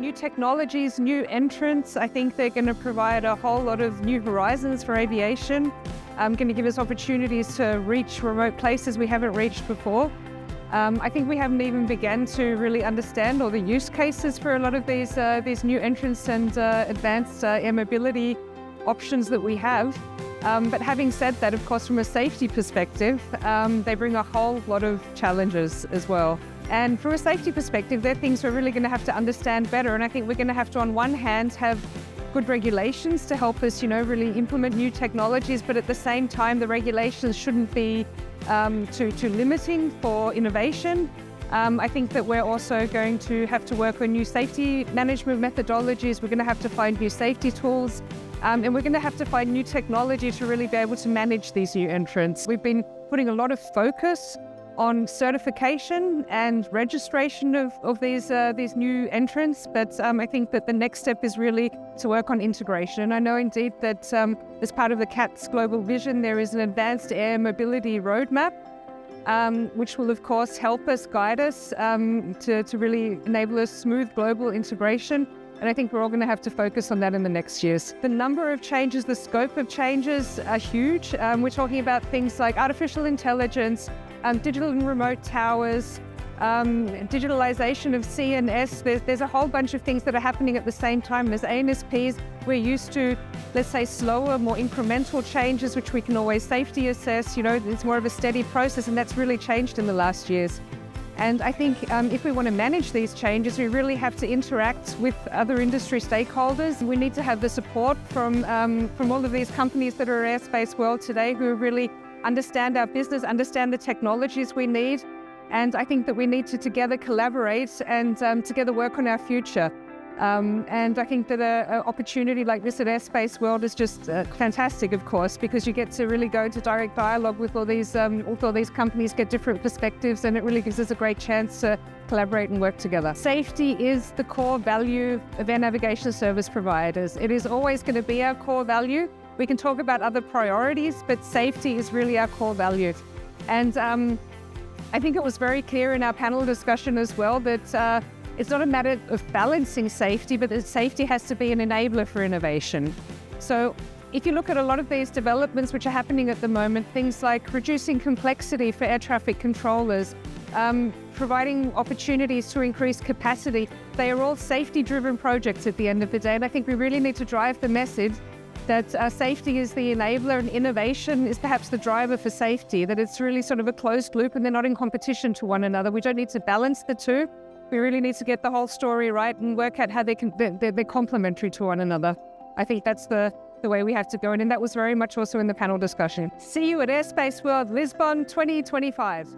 new technologies, new entrants. I think they're going to provide a whole lot of new horizons for aviation. Going to give us opportunities to reach remote places we haven't reached before. I think we haven't even begun to really understand all the use cases for a lot of these new entrants and advanced air mobility options that we have. But having said that, of course, from a safety perspective, they bring a whole lot of challenges as well. And from a safety perspective, they're things we're really going to have to understand better. And I think we're going to have to, on one hand, have good regulations to help us, really implement new technologies. But at the same time, the regulations shouldn't be too limiting for innovation. I think that we're also going to have to work on new safety management methodologies. We're going to have to find new safety tools. And we're going to have to find new technology to really be able to manage these new entrants. We've been putting a lot of focus on certification and registration of these new entrants, but I think that the next step is really to work on integration. And I know indeed that as part of the CAT's global vision, there is an advanced air mobility roadmap, which will of course help us, guide us to really enable a smooth global integration. And I think we're all going to have to focus on that in the next years. The number of changes, the scope of changes are huge. We're talking about things like artificial intelligence, digital and remote towers, digitalization of CNS. There's a whole bunch of things that are happening at the same time. As ANSPs, we're used to, let's say, slower, more incremental changes, which we can always safety assess. It's more of a steady process, and that's really changed in the last years. And I think if we want to manage these changes, we really have to interact with other industry stakeholders. We need to have the support from all of these companies that are at Airspace World today, who really understand our business, understand the technologies we need. And I think that we need to together collaborate and together work on our future. And I think that an opportunity like this at Airspace World is just fantastic, of course, because you get to really go into direct dialogue with all these companies, get different perspectives, and it really gives us a great chance to collaborate and work together. Safety is the core value of air navigation service providers. It is always going to be our core value. We can talk about other priorities, but safety is really our core value. And I think it was very clear in our panel discussion as well that it's not a matter of balancing safety, but that safety has to be an enabler for innovation. So if you look at a lot of these developments which are happening at the moment, things like reducing complexity for air traffic controllers, providing opportunities to increase capacity, they are all safety-driven projects at the end of the day. And I think we really need to drive the message that safety is the enabler and innovation is perhaps the driver for safety, that it's really sort of a closed loop and they're not in competition to one another. We don't need to balance the two. We really need to get the whole story right and work out how they're complementary to one another. I think that's the way we have to go. And that was very much also in the panel discussion. See you at Airspace World Lisbon 2025.